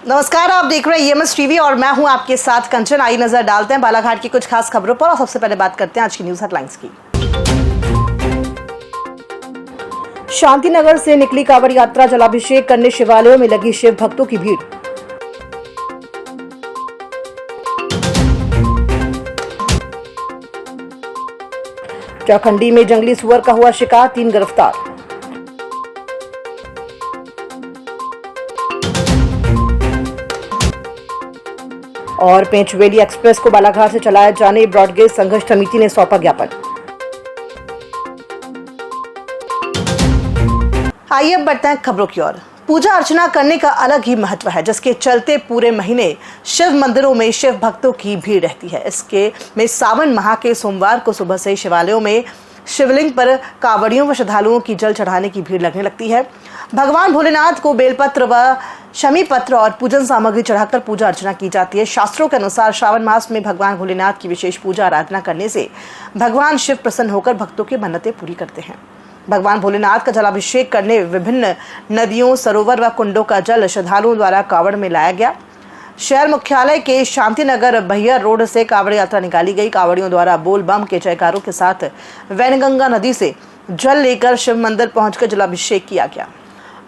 नमस्कार, आप देख रहे हैं ईएमएस टीवी और मैं हूं आपके साथ कंचन। आई नजर डालते हैं बालाघाट की कुछ खास खबरों पर और सबसे पहले बात करते हैं आज की न्यूज हेडलाइंस की। शांतिनगर से निकली कांवड़ यात्रा, जलाभिषेक करने शिवालयों में लगी शिव भक्तों की भीड़। चौखंडी में जंगली सुअर का हुआ शिकार, 3 गिरफ्तार। और पेंचवेली एक्सप्रेस को बालाघाट से चलाया जाने ब्रॉडगेज संघर्ष समिति ने सौंपा ज्ञापन। आइए अब बढ़ते हैं खबरों की ओर। पूजा अर्चना करने का अलग ही महत्व है, जिसके चलते पूरे महीने शिव मंदिरों में शिव भक्तों की भीड़ रहती है। इसके में सावन माह के सोमवार को सुबह से शिवालयों में शिवलिंग पर कांवड़ियों व श्रद्धालुओं की जल चढ़ाने की भीड़ लगने लगती है। भगवान भोलेनाथ को बेलपत्र व शमी पत्र और पूजन सामग्री चढ़ाकर पूजा अर्चना की जाती है। शास्त्रों के अनुसार श्रावण मास में भगवान भोलेनाथ की विशेष पूजा आराधना करने से भगवान शिव प्रसन्न होकर भक्तों की मन्नतें पूरी करते हैं। भगवान भोलेनाथ का जलाभिषेक करने विभिन्न नदियों, सरोवर व कुंडों का जल श्रद्धालुओं द्वारा कांवड़ में लाया गया। शहर मुख्यालय के शांतिनगर बहिया रोड से कांवड़ यात्रा निकाली गई। कांवड़ियों द्वारा बोल बम के जयकारों के साथ वैनगंगा नदी से जल लेकर शिव मंदिर पहुंचकर जलाभिषेक किया गया।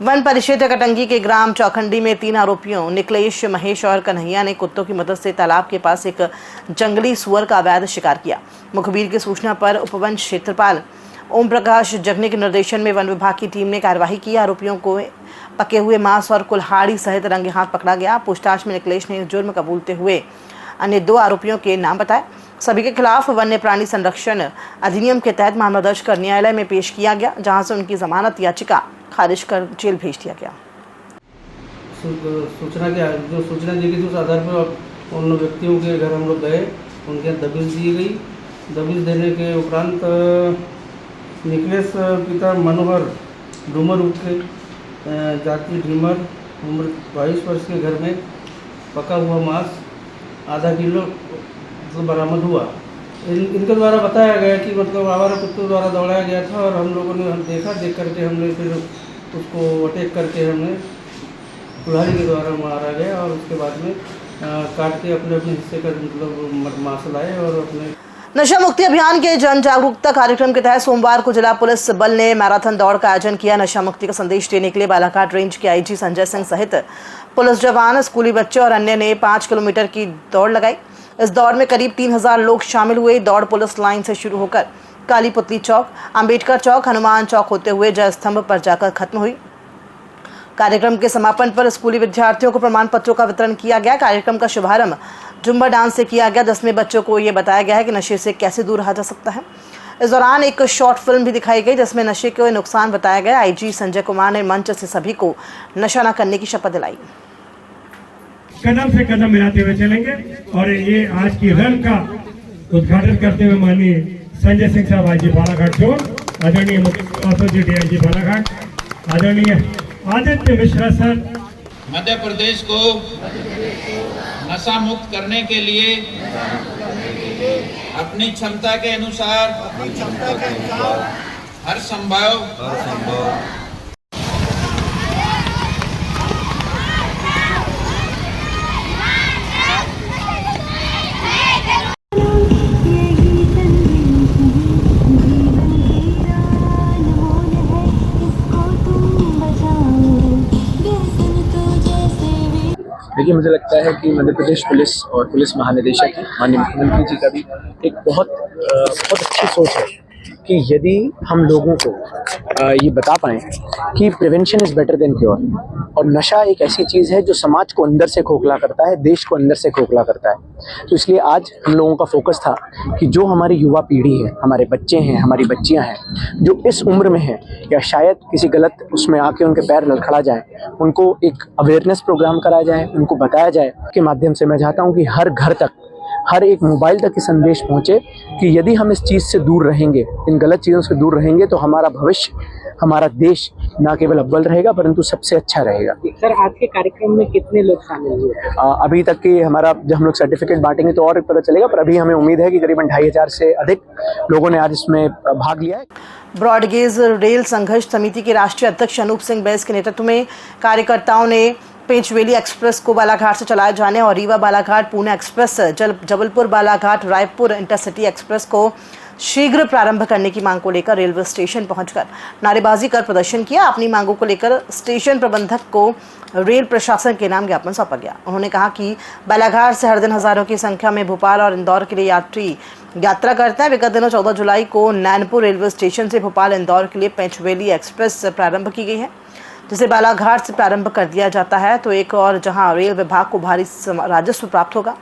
वन परिक्षेत्र कटंगी के ग्राम चौखंडी में 3 आरोपियों निकलेश, महेश और कन्हैया ने कुत्तों की मदद से तालाब के पास एक जंगली सुअर का अवैध शिकार किया। मुखबिर की सूचना पर उपवन क्षेत्रपाल ओम प्रकाश जगने के निर्देशन में वन विभाग की टीम ने कार्यवाही की। आरोपियों को पके हुए मांस और कुल्हाड़ी सहित रंगे हाथ पकड़ा गया। पूछताछ में निकलेश ने जुर्म कबूलते हुए अन्य 2 आरोपियों के नाम बताए। सभी के खिलाफ वन्य प्राणी संरक्षण अधिनियम के तहत मामला दर्ज कर न्यायालय में पेश किया गया, जहां से उनकी जमानत याचिका खारिज कर जेल भेज दिया गया। सूचना दी गई थी, उस आधार पर उन व्यक्तियों के घर हम लोग गए, उनके दबिश दी गई। दबिश देने के उपरांत निकलेश पिता मनोहर डूमर के जाति ढीमर, उम्र 22 वर्ष के घर में पका हुआ मांस आधा किलो मतलब बरामद हुआ। इनके द्वारा बताया गया कि मतलब आवारा कुत्तों द्वारा दौड़ाया गया था और हम लोगों ने देख करके हमने फिर उसको अटैक करके हमने कुल्हाड़ी के द्वारा मारा गया और उसके बाद में काट के अपने हिस्से का मतलब मांस लाए और अपने। नशा मुक्ति अभियान के जन जागरूकता कार्यक्रम के तहत सोमवार को जिला पुलिस बल ने मैराथन दौड़ का आयोजन किया। नशा मुक्ति का संदेश देने के लिए बालाघाट रेंज के आईजी संजय सिंह सहित पुलिस जवान, स्कूली बच्चे और अन्य ने 5 किलोमीटर की दौड़ लगाई। इस दौड़ में करीब 3000 लोग शामिल हुए। दौड़ पुलिस लाइन से शुरू होकर काली पुतली चौक, अंबेडकर चौक, हनुमान चौक होते हुए जय स्तंभ पर जाकर खत्म हुई। कार्यक्रम के समापन पर स्कूली विद्यार्थियों को प्रमाण पत्रों का वितरण किया गया। कार्यक्रम का शुभारंभ जुम्बा डांस से किया गया, जिसमें बच्चों को ये बताया गया है कि नशे से कैसे दूर रहा जा सकता है। इस दौरान एक शॉर्ट फिल्म भी दिखाई गई, जिसमें नशे के नुकसान बताया गया। आईजी संजय कुमार ने मंच से सभी को नशा न करने की शपथ दिलाई। कदम से कदम मिलाते हुए चलेंगे और ये आज की रन का उद्घाटन करते हुए माननीय संजय सिंह साहब, आईजी बालाघाट जोन, आदरणीय मुख्य जी डीआईजी बालाघाट, आदरणीय आदित्य मिश्रा सर। मध्य प्रदेश को नशा मुक्त करने के लिए अपनी क्षमता के अनुसार हर संभव देखिए, मुझे लगता है कि मध्य प्रदेश पुलिस और पुलिस महानिदेशक माननीय मुख्यमंत्री जी का भी एक बहुत अच्छी सोच है कि यदि हम लोगों को ये बता पाएँ कि prevention is better than cure, और नशा एक ऐसी चीज़ है जो समाज को अंदर से खोखला करता है, देश को अंदर से खोखला करता है। तो इसलिए आज हम लोगों का फोकस था कि जो हमारी युवा पीढ़ी है, हमारे बच्चे हैं, हमारी बच्चियां हैं, जो इस उम्र में हैं या शायद किसी गलत उसमें आके उनके पैर लड़खड़ा जाए, उनको एक अवेयरनेस प्रोग्राम कराया जाए, उनको बताया जाए। के माध्यम से मैं चाहता हूँ कि हर घर तक, हर एक मोबाइल तक ये संदेश पहुँचे कि यदि हम इस चीज़ से दूर रहेंगे, इन गलत चीज़ों से दूर रहेंगे, तो हमारा भविष्य, हमारा देश न केवल अव्वल रहेगा परंतु सबसे अच्छा रहेगा। सर, आज के कार्यक्रम में कितने लोग शामिल हुए? अभी तक की हमारा जब हम लोग सर्टिफिकेट बांटेंगे तो और पता चलेगा, पर अभी हमें उम्मीद है कि करीबन 2500 से अधिक लोगों ने आज इसमें भाग लिया है। ब्रॉडगेज रेल संघर्ष समिति के राष्ट्रीय अध्यक्ष अनूप सिंह बैस के नेतृत्व में कार्यकर्ताओं ने पेंचवेली एक्सप्रेस को बालाघाट से चलाए जाने और Rewa Balaghat Pune express Jabalpur Balaghat Raipur intercity express को शीघ्र प्रारंभ करने की मांग को लेकर रेलवे स्टेशन पहुंचकर नारेबाजी कर प्रदर्शन किया। अपनी मांगों को लेकर स्टेशन प्रबंधक को रेल प्रशासन के नाम ज्ञापन सौंपा गया। उन्होंने कहा कि बालाघाट से हर दिन हजारों की संख्या में भोपाल और इंदौर के लिए यात्री यात्रा करते हैं। विगत दिनों 14 जुलाई को नैनपुर रेलवे स्टेशन से भोपाल इंदौर के लिए पेंचवेली एक्सप्रेस प्रारंभ की गई है, जिसे बालाघाट से प्रारंभ कर दिया जाता है तो एक और जहां रेल विभाग को भारी राजस्व प्राप्त होगा,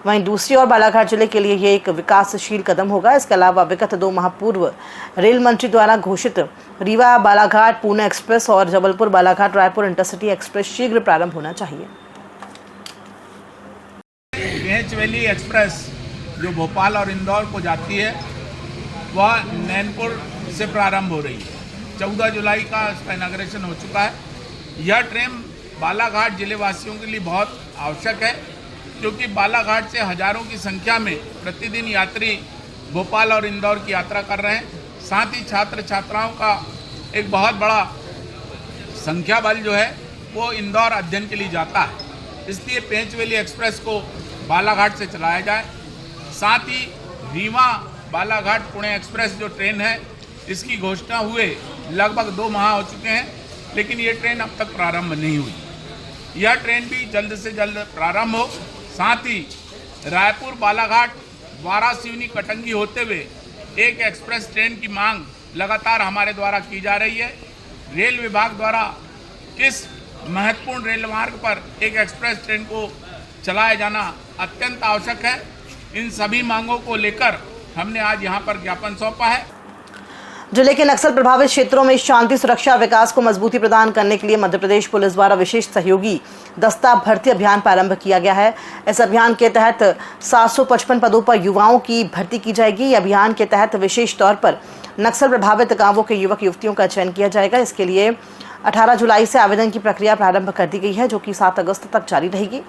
वहीं दूसरी ओर बालाघाट जिले के लिए ये एक विकासशील कदम होगा। इसके अलावा विगत 2 माह पूर्व रेल मंत्री द्वारा घोषित रीवा बालाघाट पुणे एक्सप्रेस और जबलपुर बालाघाट रायपुर इंटरसिटी एक्सप्रेस शीघ्र प्रारंभ होना चाहिए। पेंचवेली एक्सप्रेस जो भोपाल और इंदौर को जाती है वह नैनपुर से प्रारंभ हो रही है। 14 जुलाई का इसका इनाग्रेशन हो चुका है। यह ट्रेन बालाघाट जिले वासियों के लिए बहुत आवश्यक है, क्योंकि बालाघाट से हजारों की संख्या में प्रतिदिन यात्री भोपाल और इंदौर की यात्रा कर रहे हैं। साथ ही छात्र छात्राओं का एक बहुत बड़ा संख्या बल जो है वो इंदौर अध्ययन के लिए जाता है। इसलिए पेंचवेली एक्सप्रेस को बालाघाट से चलाया जाए। साथ ही रीवा बालाघाट पुणे एक्सप्रेस जो ट्रेन है इसकी घोषणा हुए लगभग 2 माह हो चुके हैं, लेकिन ये ट्रेन अब तक प्रारंभ नहीं हुई। यह ट्रेन भी जल्द से जल्द प्रारंभ हो। साथ ही रायपुर बालाघाट वारासिवनी कटंगी होते हुए एक एक्सप्रेस ट्रेन की मांग लगातार हमारे द्वारा की जा रही है। रेल विभाग द्वारा इस महत्वपूर्ण रेल मार्ग पर एक एक्सप्रेस ट्रेन को चलाया जाना अत्यंत आवश्यक है। इन सभी मांगों को लेकर हमने आज यहाँ पर ज्ञापन सौंपा है। जिले के नक्सल प्रभावित क्षेत्रों में शांति सुरक्षा और विकास को मजबूती प्रदान करने के लिए मध्य प्रदेश पुलिस द्वारा विशेष सहयोगी दस्ता भर्ती अभियान प्रारंभ किया गया है। इस अभियान के तहत 755 पदों पर युवाओं की भर्ती की जाएगी। अभियान के तहत विशेष तौर पर नक्सल प्रभावित गांवों के युवक युवतियों का चयन किया जाएगा। इसके लिए 18 जुलाई से आवेदन की प्रक्रिया प्रारंभ कर दी गई है, जो कि 7 अगस्त तक जारी रहेगी।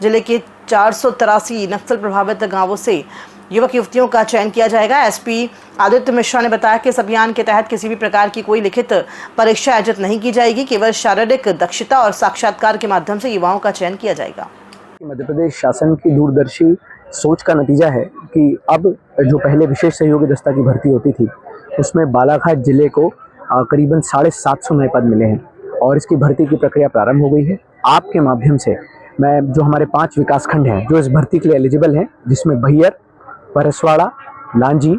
जिले के 483 नक्सल प्रभावित गाँवों से युवक युवतियों का चयन किया जाएगा। एसपी आदित्य मिश्रा ने बताया कि इस अभियान के तहत किसी भी प्रकार की कोई लिखित परीक्षा आयोजित नहीं की जाएगी, केवल शारीरिक दक्षता और साक्षात्कार के माध्यम से युवाओं का चयन किया जाएगा। मध्य प्रदेश शासन की दूरदर्शी सोच का नतीजा है कि अब जो पहले विशेष सहयोगी दस्ता की भर्ती होती थी उसमें बालाघाट जिले को करीबन 750 नए पद मिले हैं और इसकी भर्ती की प्रक्रिया प्रारंभ हो गई है। आपके माध्यम से मैं जो हमारे 5 विकासखंड हैं जो इस भर्ती के लिए एलिजिबल हैं, जिसमें भैयर, परसवाड़ा, लांजी,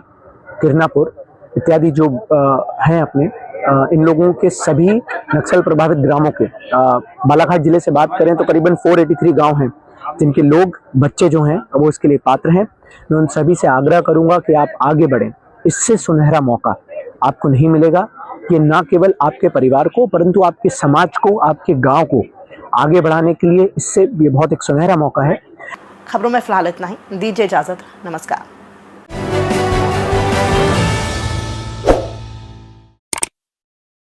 किरनापुर इत्यादि जो हैं अपने इन लोगों के सभी नक्सल प्रभावित ग्रामों के बालाघाट जिले से बात करें तो करीबन 483 गांव हैं जिनके लोग बच्चे जो हैं वो इसके लिए पात्र हैं। मैं उन सभी से आग्रह करूंगा कि आप आगे बढ़ें। इससे सुनहरा मौका आपको नहीं मिलेगा। ये ना केवल आपके परिवार को परंतु आपके समाज को, आपके गाँव को आगे बढ़ाने के लिए इससे ये बहुत एक सुनहरा मौका है। खबरों में फिलहाल इतना ही। दीजिए इजाजत। नमस्कार।